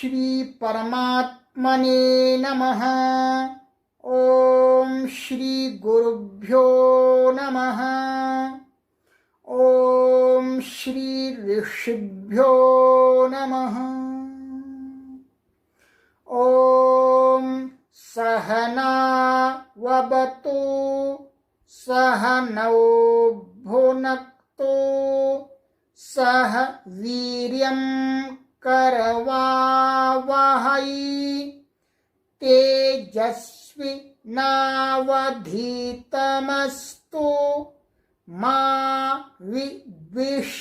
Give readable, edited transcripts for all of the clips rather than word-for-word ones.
श्री परमात्मने नमः। ओम श्री गुरुभ्यो नमः। ओम श्री ऋषिभ्यो नमः। ओम सहना ववतु सहनौ भुनक्तु सह वीर्यं करवावहै तेजस्वी नावधीतमस्तु मा विद्विषावहै।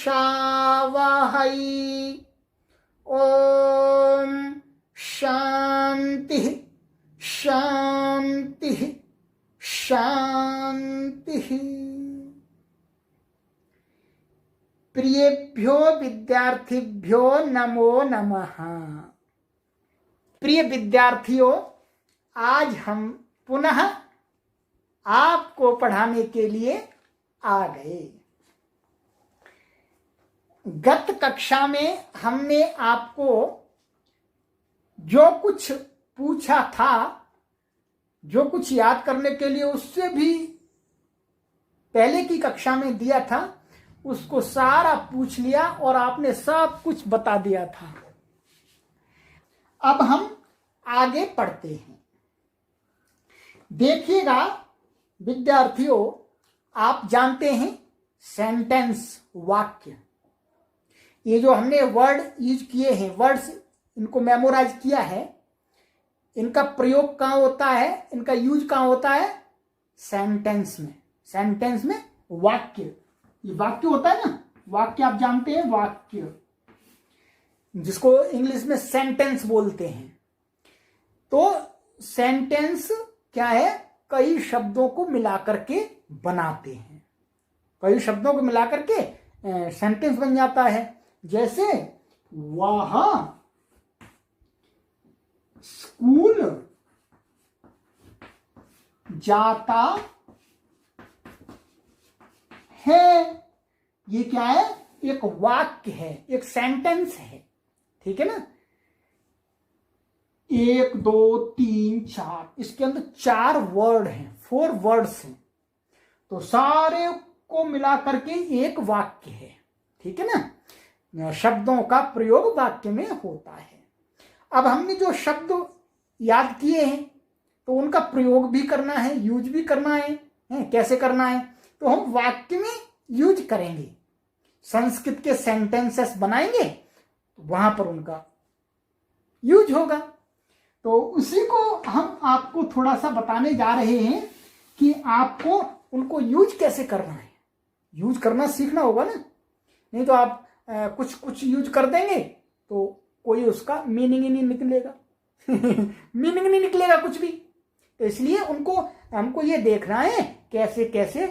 ओम शांति शांति शांति। प्रियेभ्यो विद्यार्थिभ्यो नमो नमः। प्रिय विद्यार्थियों, आज हम पुनः आपको पढ़ाने के लिए आ गए। गत कक्षा में हमने आपको जो कुछ पूछा था, जो कुछ याद करने के लिए उससे भी पहले की कक्षा में दिया था, उसको सारा पूछ लिया और आपने सब कुछ बता दिया था। अब हम आगे पढ़ते हैं। देखिएगा विद्यार्थियों, आप जानते हैं सेंटेंस, वाक्य, ये जो हमने वर्ड यूज किए हैं, वर्ड्स इनको मेमोराइज किया है, इनका प्रयोग कहाँ होता है, इनका यूज कहाँ होता है? सेंटेंस में। सेंटेंस में वाक्य, ये वाक्य होता है ना, वाक्य आप जानते हैं, वाक्य जिसको इंग्लिश में सेंटेंस बोलते हैं। तो सेंटेंस क्या है? कई शब्दों को मिलाकर के बनाते हैं, कई शब्दों को मिलाकर के सेंटेंस बन जाता है। जैसे वह स्कूल जाता है, ये क्या है? एक वाक्य है, एक सेंटेंस है, ठीक है ना। 1 2 3 4, इसके अंदर 4 वर्ड हैं, 4 वर्ड्स हैं, तो सारे को मिला करके एक वाक्य है, ठीक है ना। शब्दों का प्रयोग वाक्य में होता है। अब हमने जो शब्द याद किए हैं तो उनका प्रयोग भी करना है, यूज भी करना है। कैसे करना है? तो हम वाक्य में यूज करेंगे, संस्कृत के सेंटेंसेस बनाएंगे तो वहां पर उनका यूज होगा। तो उसी को हम आपको थोड़ा सा बताने जा रहे हैं कि आपको उनको यूज कैसे करना है। यूज करना सीखना होगा ना, नहीं तो आप कुछ कुछ यूज कर देंगे तो कोई उसका मीनिंग ही नहीं निकलेगा मीनिंग नहीं निकलेगा कुछ भी। तो इसलिए हमको ये देखना है कैसे कैसे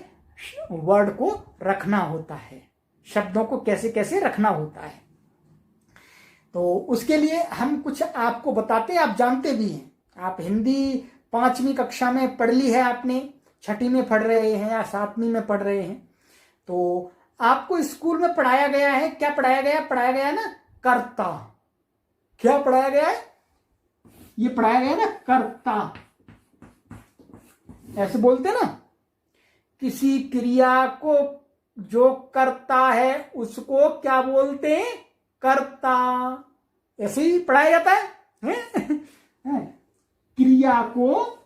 वर्ड को रखना होता है, शब्दों को कैसे कैसे रखना होता है। तो उसके लिए हम कुछ आपको बताते हैं, आप जानते भी हैं। आप हिंदी 5वीं कक्षा में पढ़ ली है आपने, 6ठी में पढ़ रहे हैं या 7वीं में पढ़ रहे हैं, तो आपको स्कूल में पढ़ाया गया है। क्या पढ़ाया गया? पढ़ाया गया है ना कर्ता। क्या पढ़ाया गया है? ये पढ़ाया गया है ना कर्ता। ऐसे बोलते ना, किसी क्रिया को जो करता है उसको क्या बोलते हैं? कर्ता। ऐसे ही पढ़ाया जाता है, क्रिया को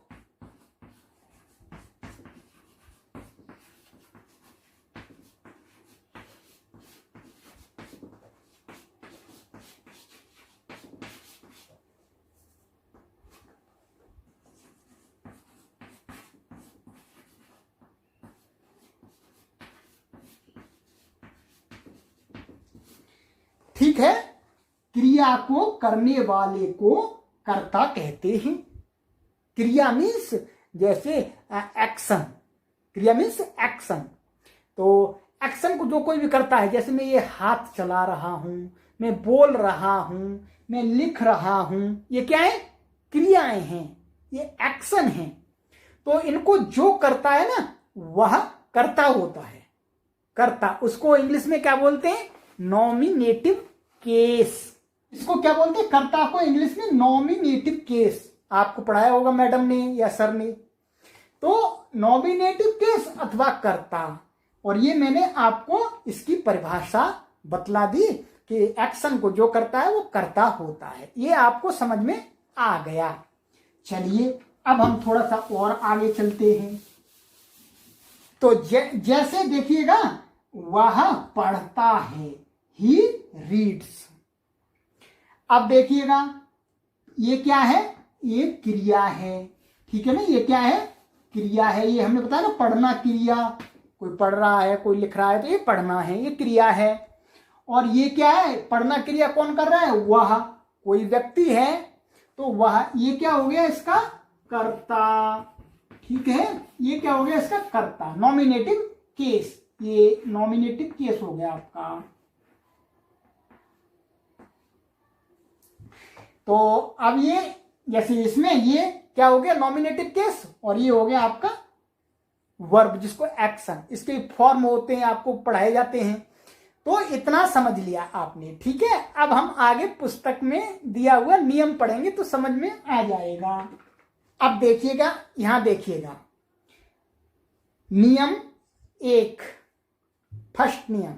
ठीक है, क्रिया को करने वाले को कर्ता कहते हैं। क्रिया मीन्स जैसे एक्शन, क्रिया मीन्स एक्शन। तो एक्शन को जो कोई भी करता है, जैसे मैं ये हाथ चला रहा हूं, मैं बोल रहा हूं, मैं लिख रहा हूं, ये क्या है? क्रियाएं हैं, ये एक्शन है। तो इनको जो करता है ना वह कर्ता होता है, कर्ता। उसको इंग्लिश में क्या बोलते हैं? Nominative case. इसको क्या बोलते हैं, कर्ता को इंग्लिश में नॉमिनेटिव केस, आपको पढ़ाया होगा मैडम ने या सर ने। तो नॉमिनेटिव केस अथवा कर्ता, और ये मैंने आपको इसकी परिभाषा बतला दी कि एक्शन को जो करता है वो कर्ता होता है। ये आपको समझ में आ गया। चलिए अब हम थोड़ा सा और आगे चलते हैं। तो जैसे देखिएगा, वह पढ़ता है, ही रीड्स। अब देखिएगा ये क्या है, ये क्रिया है, ठीक है ना, ये क्या है, क्रिया है। ये हमने बताया ना, पढ़ना क्रिया, कोई पढ़ रहा है कोई लिख रहा है तो ये पढ़ना है, ये क्रिया है। और ये क्या है, पढ़ना क्रिया कौन कर रहा है, वह, कोई व्यक्ति है तो वह, ये क्या हो गया इसका कर्ता, ठीक है, ये क्या हो गया इसका कर्ता, नॉमिनेटिव केस, ये नॉमिनेटिव केस हो गया आपका। तो अब ये जैसे इसमें ये क्या हो गया नॉमिनेटिव केस, और ये हो गया आपका वर्ब जिसको एक्शन, इसके फॉर्म होते हैं आपको पढ़ाए जाते हैं। तो इतना समझ लिया आपने, ठीक है। अब हम आगे पुस्तक में दिया हुआ नियम पढ़ेंगे तो समझ में आ जाएगा। अब देखिएगा, यहां देखिएगा, नियम 1, फर्स्ट नियम,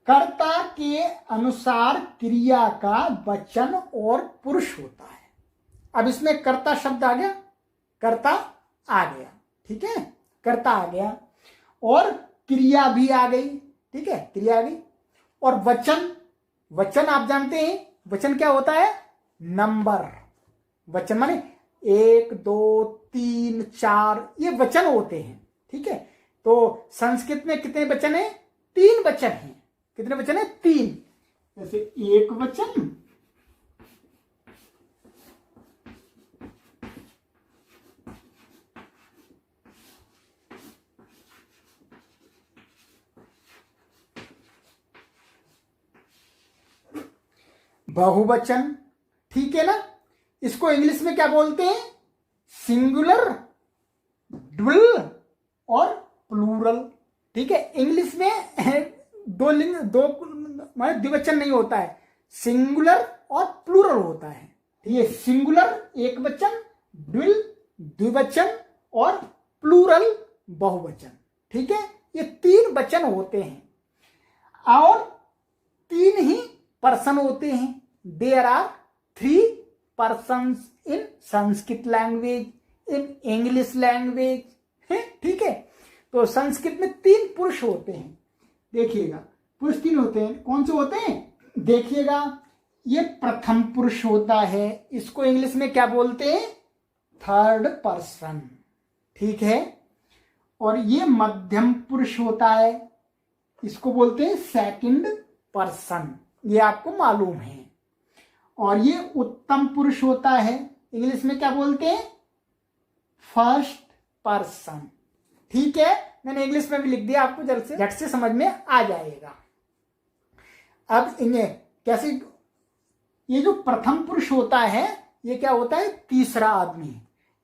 कर्ता के अनुसार क्रिया का वचन और पुरुष होता है। अब इसमें कर्ता शब्द आ गया, कर्ता आ गया, ठीक है, कर्ता आ गया, और क्रिया भी आ गई, ठीक है, क्रिया आ गई। और वचन, वचन आप जानते हैं वचन क्या होता है, नंबर, वचन माने 1 2 3 4 ये वचन होते हैं, ठीक है। तो संस्कृत में कितने वचन है, 3 वचन हैं। कितने वचन है, 3। जैसे एक वचन, बहुवचन, ठीक है ना। इसको इंग्लिश में क्या बोलते हैं, सिंगुलर, ड्यूल और प्लूरल, ठीक है। इंग्लिश में दो लिंग, दो माने द्विवचन नहीं होता है, सिंगुलर और प्लूरल होता है। ये सिंगुलर एक वचन, ड्यूल द्विवचन और प्लूरल बहुवचन, ठीक है। ये 3 वचन होते हैं और 3 ही पर्सन होते हैं। There are 3 persons in Sanskrit language, in English language है, ठीक है। तो संस्कृत में 3 पुरुष होते हैं। देखिएगा पुरुष 3 होते हैं, कौन से होते हैं, देखिएगा ये प्रथम पुरुष होता है, इसको इंग्लिश में क्या बोलते हैं, थर्ड पर्सन, ठीक है। और ये मध्यम पुरुष होता है, इसको बोलते हैं सेकंड पर्सन, ये आपको मालूम है। और ये उत्तम पुरुष होता है, इंग्लिश में क्या बोलते हैं, फर्स्ट पर्सन, ठीक है। मैंने इंग्लिश में भी लिख दिया, आपको झट से समझ में आ जाएगा। अब इन्हें कैसे, ये जो प्रथम पुरुष होता है ये क्या होता है, तीसरा आदमी,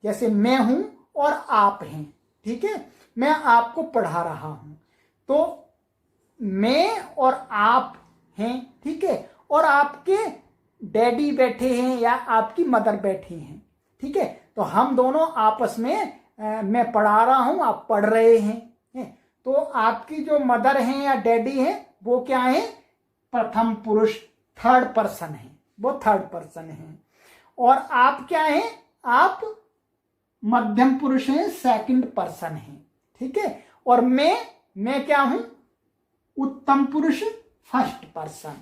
जैसे मैं हूं और आप हैं, ठीक है। मैं आपको पढ़ा रहा हूं तो मैं और आप हैं, ठीक है। और आपके डैडी बैठे हैं या आपकी मदर बैठी हैं, ठीक है। तो हम दोनों आपस में, मैं पढ़ा रहा हूं आप पढ़ रहे हैं, तो आपकी जो मदर हैं या डैडी हैं वो क्या है, प्रथम पुरुष, थर्ड पर्सन है, वो थर्ड पर्सन है। और आप क्या हैं, आप मध्यम पुरुष हैं, सेकंड पर्सन है, ठीक है। और मैं क्या हूं, उत्तम पुरुष, फर्स्ट पर्सन।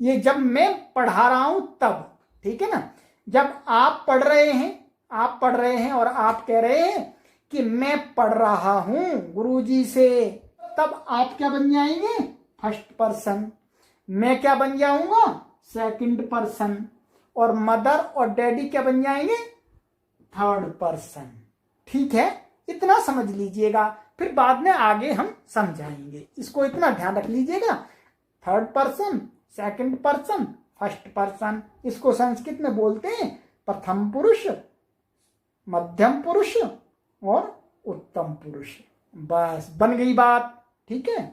ये जब मैं पढ़ा रहा हूं तब, ठीक है ना। जब आप पढ़ रहे हैं, आप पढ़ रहे हैं और आप कह रहे हैं कि मैं पढ़ रहा हूं गुरुजी से, तब आप क्या बन जाएंगे, फर्स्ट पर्सन। मैं क्या बन जाऊंगा, सेकंड पर्सन। और मदर और डैडी क्या बन जाएंगे, थर्ड पर्सन, ठीक है। इतना समझ लीजिएगा, फिर बाद में आगे हम समझाएंगे, इसको इतना ध्यान रख लीजिएगा। Third person, second person, first person, इसको संस्कृत में बोलते हैं प्रथम पुरुष, मध्यम पुरुष और उत्तम पुरुष। बस बन गई बात, ठीक है।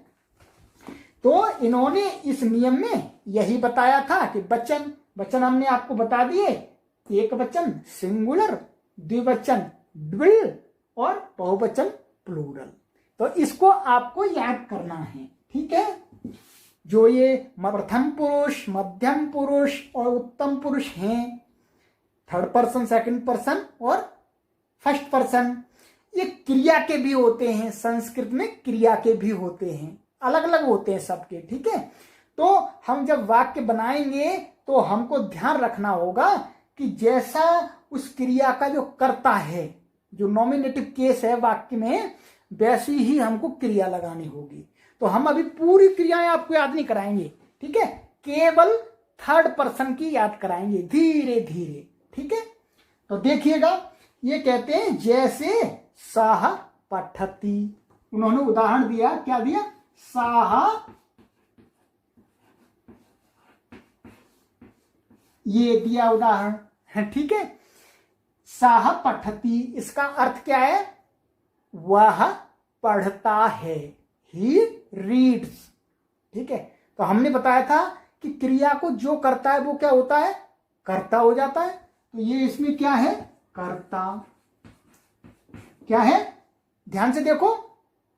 तो इन्होंने इस नियम में यही बताया था कि वचन वचन हमने आपको बता दिए, एक वचन सिंगुलर, द्विवचन ड्विल और बहुवचन प्लूरल। तो इसको आपको याद करना है, ठीक है। जो ये प्रथम पुरुष, मध्यम पुरुष और उत्तम पुरुष हैं, थर्ड पर्सन, सेकंड पर्सन और फर्स्ट पर्सन, ये क्रिया के भी होते हैं। संस्कृत में क्रिया के भी होते हैं, अलग अलग होते हैं सबके, ठीक है। तो हम जब वाक्य बनाएंगे तो हमको ध्यान रखना होगा कि जैसा उस क्रिया का जो कर्ता है, जो नॉमिनेटिव केस है वाक्य में, वैसी ही हमको क्रिया लगानी होगी। तो हम अभी पूरी क्रियाएं आपको याद नहीं कराएंगे, ठीक है, केवल थर्ड पर्सन की याद कराएंगे धीरे धीरे, ठीक है। तो देखिएगा, ये कहते हैं जैसे साह पठती, उन्होंने उदाहरण दिया, क्या दिया, साह, ये दिया उदाहरण, ठीक है। साह पठती, इसका अर्थ क्या है, वह पढ़ता है, ही रीड्स, ठीक है। तो हमने बताया था कि क्रिया को जो करता है वो क्या होता है, कर्ता हो जाता है। तो ये इसमें क्या है, कर्ता, क्या है, ध्यान से देखो,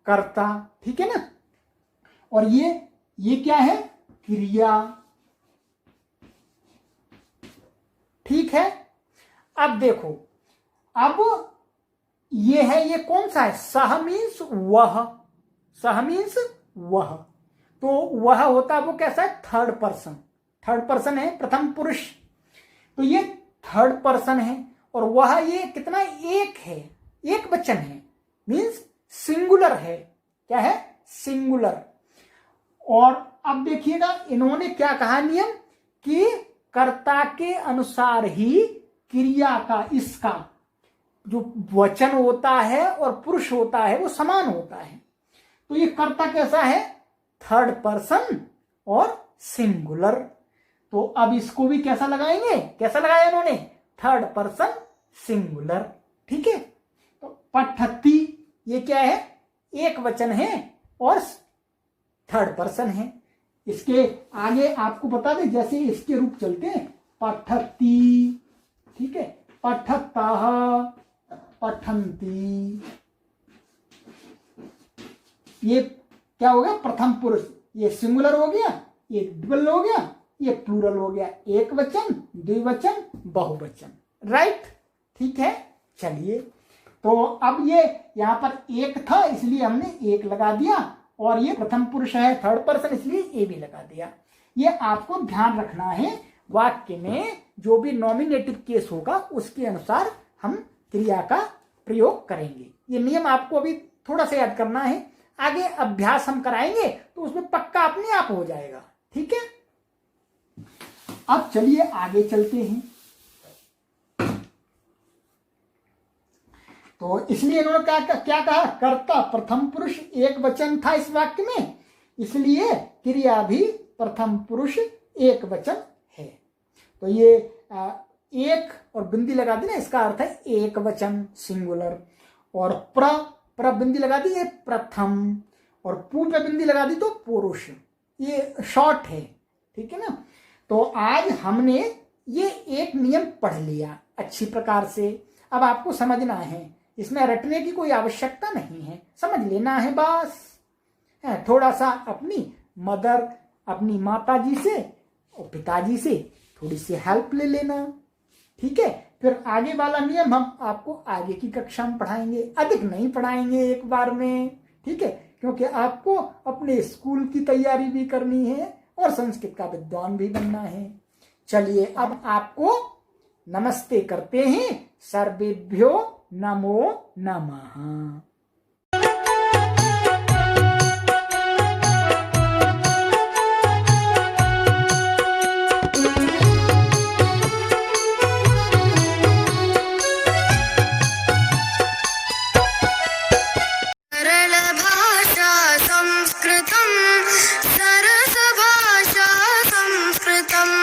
कर्ता, ठीक है ना। और ये क्या है, क्रिया, ठीक है। अब देखो, अब ये है, ये कौन सा है, सह मीन्स वह, सह मीन्स वह। तो वह होता है वो कैसा है, थर्ड पर्सन, थर्ड पर्सन है, प्रथम पुरुष। तो ये थर्ड पर्सन है और वह ये कितना, एक है, एक वचन है, मीन्स सिंगुलर है, क्या है, सिंगुलर। और अब देखिएगा इन्होंने क्या कहा नियम, कि कर्ता के अनुसार ही क्रिया का, इसका जो वचन होता है और पुरुष होता है वो समान होता है। तो ये कर्ता कैसा है, थर्ड पर्सन और सिंगुलर। तो अब इसको भी कैसा लगाएंगे, कैसा लगाया इन्होंने, थर्ड पर्सन सिंगुलर, ठीक है। तो पठती, ये क्या है, एक वचन है और थर्ड पर्सन है। इसके आगे आपको बता दें, जैसे इसके रूप चलते हैं, पठती, ठीक है, पठतः, पठन्ति, ये क्या हो गया, प्रथम पुरुष, ये सिंगुलर हो गया, ये ड्युअल हो गया, ये प्लूरल हो गया, एक वचन, द्विवचन, बहुवचन, राइट, ठीक है। चलिए, तो अब ये यहां पर एक था इसलिए हमने एक लगा दिया, और ये प्रथम पुरुष है, थर्ड पर्सन, इसलिए ए भी लगा दिया। ये आपको ध्यान रखना है, वाक्य में जो भी नॉमिनेटिव केस होगा उसके अनुसार हम क्रिया का प्रयोग करेंगे। ये नियम आपको अभी थोड़ा सा याद करना है, आगे अभ्यास हम कराएंगे तो उसमें पक्का अपने आप हो जाएगा, ठीक है। अब चलिए आगे चलते हैं। तो इसलिए इन्होंने क्या कहा, कर्ता प्रथम पुरुष एक वचन था इस वाक्य में, इसलिए क्रिया भी प्रथम पुरुष एक वचन है। तो ये एक और बिंदी लगा दी ना, इसका अर्थ है एक वचन, सिंगुलर। और प्र बिंदी लगा दी, ये प्रथम, और पू पे बिंदी लगा दी तो पुरुष, ये शॉर्ट है, ठीक है ना। तो आज हमने ये एक नियम पढ़ लिया अच्छी प्रकार से। अब आपको समझना है, इसमें रटने की कोई आवश्यकता नहीं है, समझ लेना है बस। थोड़ा सा अपनी मदर, अपनी माता जी से और पिताजी से थोड़ी सी हेल्प ले लेना, ठीक है। फिर आगे वाला नियम हम आपको आगे की कक्षा में पढ़ाएंगे, अधिक नहीं पढ़ाएंगे एक बार में, ठीक है, क्योंकि आपको अपने स्कूल की तैयारी भी करनी है और संस्कृत का विद्वान भी बनना है। चलिए अब आपको नमस्ते करते हैं। सर्वेभ्यो नमो नमः। सरस भाषा संस्कृतम्